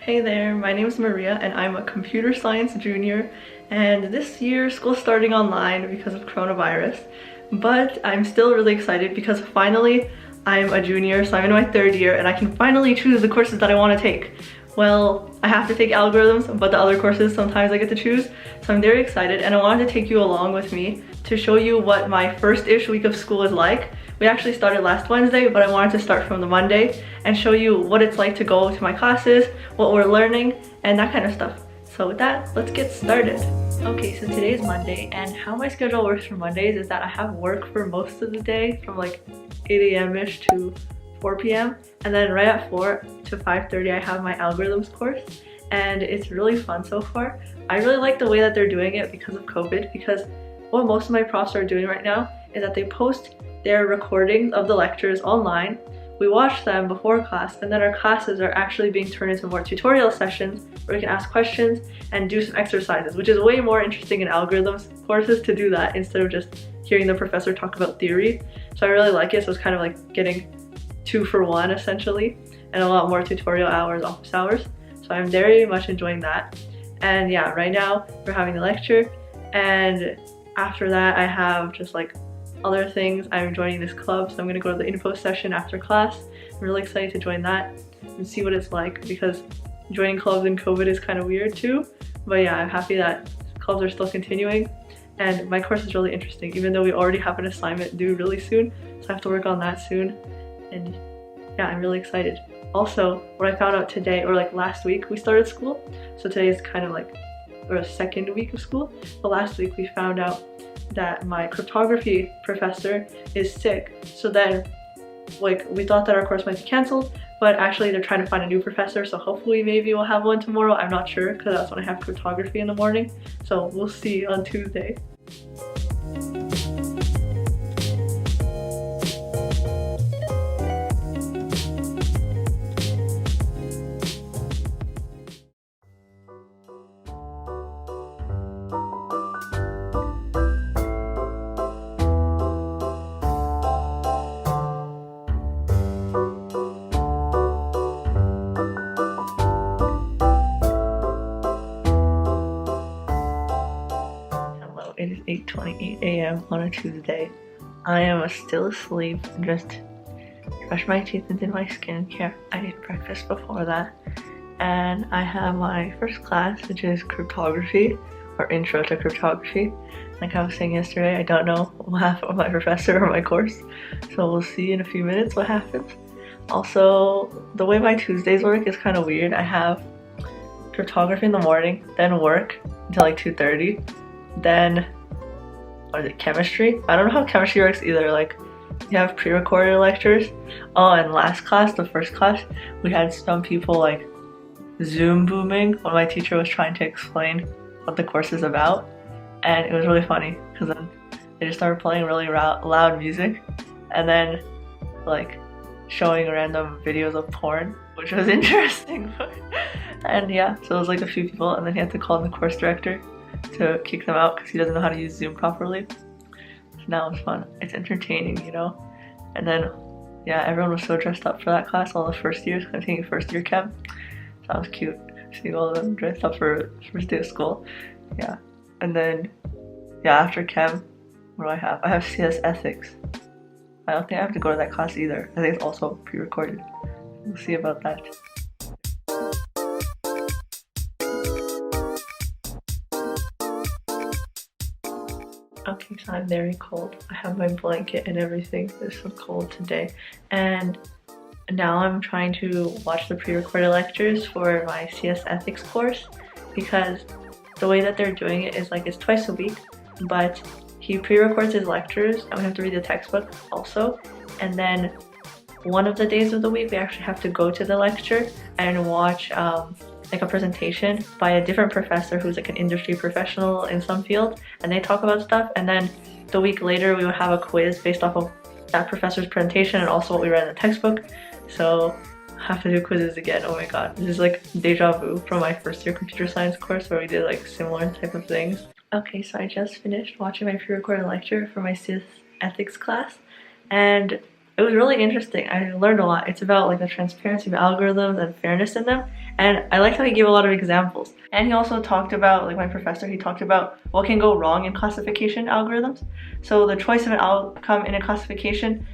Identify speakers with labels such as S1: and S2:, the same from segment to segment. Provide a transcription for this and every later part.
S1: Hey there, my name is Maria and I'm a computer science junior, and this year school's starting online because of coronavirus, but I'm still really excited because finally I'm a junior, so I'm in my third year and I can finally choose the courses that I want to take. Well, I have to take algorithms, but the other courses sometimes I get to choose, so I'm very excited and I wanted to take you along with me to show you what my first-ish week of school is like. We actually started last Wednesday, but I wanted to start from the Monday and show you what it's like to go to my classes, what we're learning, and that kind of stuff. So with that, let's get started. Okay, so today is Monday, and how my schedule works for Mondays is that I have work for most of the day from like 8 a.m.-ish to 4 p.m. and then right at 4 to 5:30 I have my algorithms course, and it's really fun so far. I really like the way that they're doing it because of COVID, because what most of my profs are doing right now is that they post their recordings of the lectures online. We watch them before class, and then our classes are actually being turned into more tutorial sessions where we can ask questions and do some exercises, which is way more interesting in algorithms courses to do that instead of just hearing the professor talk about theory. So I really like it, so it's kind of like getting 2 for 1 essentially, and a lot more tutorial hours, office hours. So I'm very much enjoying that. And yeah, right now we're having a lecture, and after that I have just like other things. I'm joining this club, so I'm gonna go to the info session after class. I'm really excited to join that and see what it's like, because joining clubs in COVID is kind of weird too. But yeah, I'm happy that clubs are still continuing, and my course is really interesting, even though we already have an assignment due really soon, so I have to work on that soon. And yeah, I'm really excited. Also, what I found out today, or like last week, we started school, so today is kind of like our second week of school, but last week we found out that my cryptography professor is sick. So then like we thought that our course might be cancelled, but actually they're trying to find a new professor, so hopefully maybe we'll have one tomorrow. I'm not sure, because that's when I have cryptography in the morning, so we'll see on Tuesday. It is 8:28 a.m. on a Tuesday. I am still asleep and just brushed my teeth and did my skincare. I ate breakfast before that, and I have my first class, which is cryptography, or intro to cryptography. Like I was saying yesterday, I don't know what happened with my professor or my course, so we'll see in a few minutes what happens. Also, the way my Tuesdays work is kind of weird. I have cryptography in the morning, then work until like 2:30. Then, what is it, chemistry? I don't know how chemistry works either. Like, you have pre-recorded lectures. Oh, and last class, the first class, we had some people like Zoom booming when my teacher was trying to explain what the course is about. And it was really funny, because then they just started playing really loud music, and then like showing random videos of porn, which was interesting. And yeah, so it was like a few people, and then he had to call in the course director to kick them out because he doesn't know how to use Zoom properly. So now it's fun. It's entertaining, you know? And then, yeah, everyone was so dressed up for that class, all the first years. I'm taking first year chem. So that was cute, seeing all of them dressed up for first day of school. Yeah. And then, yeah, after chem, what do I have? I have CS ethics. I don't think I have to go to that class either. I think it's also pre-recorded. We'll see about that. Okay, so I'm very cold. I have my blanket and everything. It's so cold today. And now I'm trying to watch the pre-recorded lectures for my CS ethics course, because the way that they're doing it is like it's twice a week, but he pre-records his lectures and we have to read the textbook also. And then one of the days of the week we actually have to go to the lecture and watch like a presentation by a different professor who's like an industry professional in some field, and they talk about stuff. And then the week later we will have a quiz based off of that professor's presentation and also what we read in the textbook. So I have to do quizzes again. Oh my god, this is like deja vu from my first year computer science course where we did like similar type of things. Okay, so I just finished watching my pre-recorded lecture for my CS ethics class, and It was really interesting. I learned a lot. It's about like the transparency of algorithms and fairness in them. And I liked how he gave a lot of examples. And he also talked about, like my professor, he talked about what can go wrong in classification algorithms. So the choice of an outcome in a classification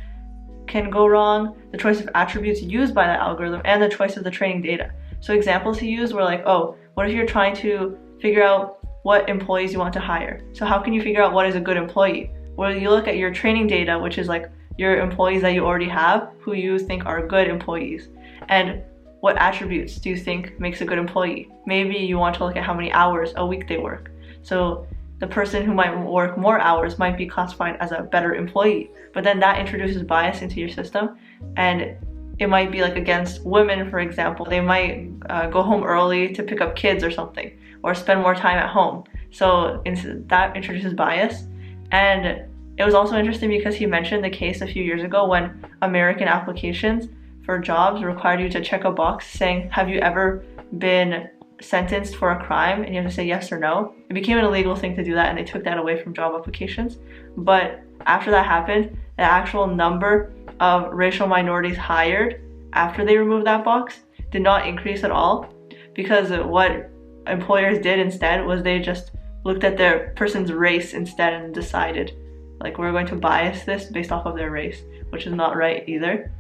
S1: can go wrong, the choice of attributes used by that algorithm, and the choice of the training data. So examples he used were like, oh, what if you're trying to figure out what employees you want to hire? So how can you figure out what is a good employee? Well, you look at your training data, which is like your employees that you already have, who you think are good employees. And what attributes do you think makes a good employee? Maybe you want to look at how many hours a week they work. So the person who might work more hours might be classified as a better employee, but then that introduces bias into your system, and it might be like against women, for example. They might go home early to pick up kids or something, or spend more time at home. So that introduces bias. And it was also interesting because he mentioned the case a few years ago when American applications for jobs required you to check a box saying, have you ever been sentenced for a crime? And you have to say yes or no. It became an illegal thing to do that, and they took that away from job applications. But after that happened, the actual number of racial minorities hired after they removed that box did not increase at all, because what employers did instead was they just looked at their person's race instead and decided, like, we're going to bias this based off of their race, which is not right either.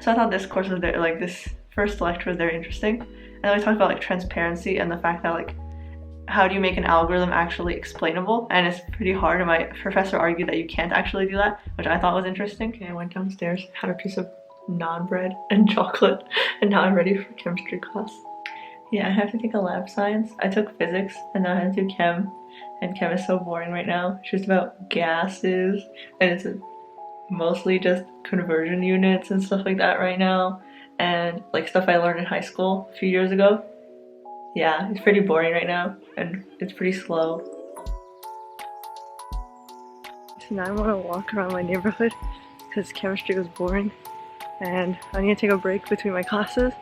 S1: So I thought this course was very, like, this first lecture was very interesting. And then we talked about like transparency and the fact that like, how do you make an algorithm actually explainable? And it's pretty hard, and my professor argued that you can't actually do that, which I thought was interesting. Okay, I went downstairs, had a piece of naan bread and chocolate, and now I'm ready for chemistry class. Yeah, I have to take a lab science. I took physics and now I have to do chem, and chem is so boring right now. It's just about gases, and it's mostly just conversion units and stuff like that right now, and like stuff I learned in high school a few years ago. Yeah, it's pretty boring right now, and it's pretty slow. So now I want to walk around my neighborhood because chemistry was boring, and I need to take a break between my classes,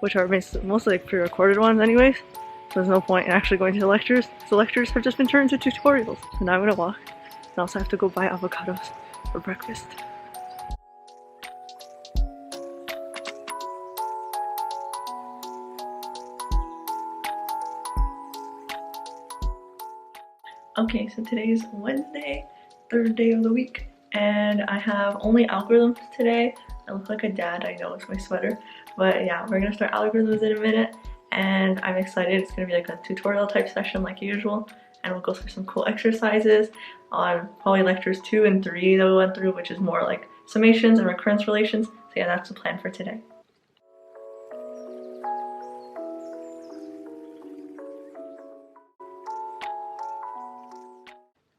S1: which are mostly like pre-recorded ones anyways, so there's no point in actually going to the lectures. The lectures have just been turned into tutorials. So now I'm gonna walk, and also have to go buy avocados for breakfast. Okay, so today is Wednesday, third day of the week, and I have only algorithms today. I look like a dad, I know, it's my sweater. But yeah, we're gonna start algorithms in a minute, and I'm excited. It's gonna be like a tutorial type session like usual, and we'll go through some cool exercises on probably lectures 2 and 3 that we went through, which is more like summations and recurrence relations. So yeah, that's the plan for today.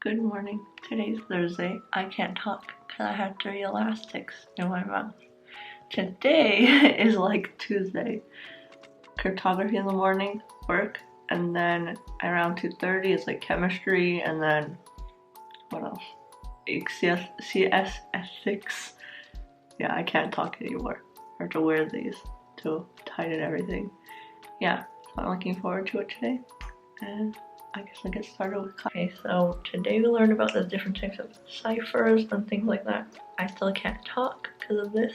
S1: Good morning. Today's Thursday. I can't talk because I had 3 elastics in my mouth. Today is like Tuesday. Cryptography in the morning, work, and then around 2:30 it's like chemistry, and then what else? CS ethics. Yeah, I can't talk anymore. I have to wear these to tighten everything. Yeah, so I'm looking forward to it today. And I guess I'll get started with class. Okay, so today we learned about the different types of ciphers and things like that. I still can't talk because of this.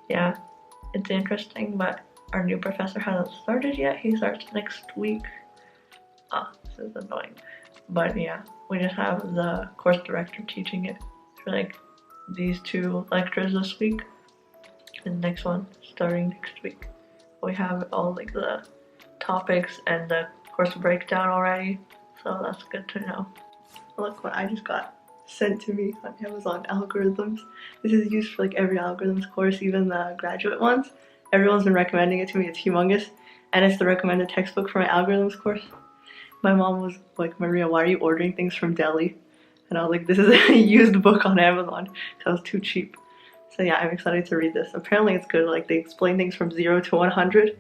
S1: Yeah, it's interesting, but our new professor hasn't started yet. He starts next week. This is annoying. But yeah, we just have the course director teaching it for like these 2 lectures this week, and the next one starting next week. We have all like the topics and the course breakdown already, so that's good to know. Look what I just got sent to me on Amazon, algorithms. This is used for like every algorithms course, even the graduate ones. Everyone's been recommending it to me. It's humongous, and it's the recommended textbook for my algorithms course. My mom was like, Maria, why are you ordering things from Delhi? And I was like, this is a used book on Amazon because it's too cheap. So yeah, I'm excited to read this. Apparently it's good, like they explain things from 0 to 100.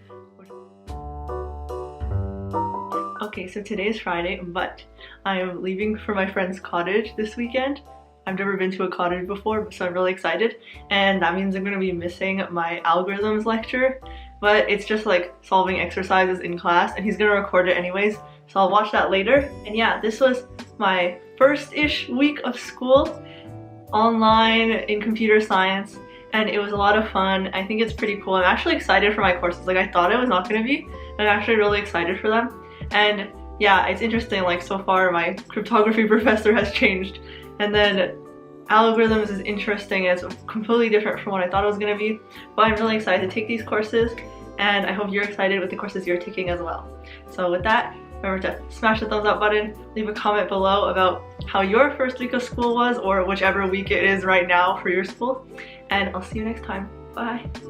S1: Okay, so today is Friday, but I am leaving for my friend's cottage this weekend. I've never been to a cottage before, so I'm really excited. And that means I'm gonna be missing my algorithms lecture, but it's just like solving exercises in class, and he's gonna record it anyways, so I'll watch that later. And yeah, this was my first-ish week of school. online in computer science, and it was a lot of fun. I think it's pretty cool. I'm actually excited for my courses. Like, I thought I was not going to be, but I'm actually really excited for them. And yeah, it's interesting, like so far my cryptography professor has changed, and then algorithms is interesting. It's completely different from what I thought it was going to be, but I'm really excited to take these courses, and I hope you're excited with the courses you're taking as well. So with that, remember to smash the thumbs up button, leave a comment below about how your first week of school was, or whichever week it is right now for your school, and I'll see you next time. Bye!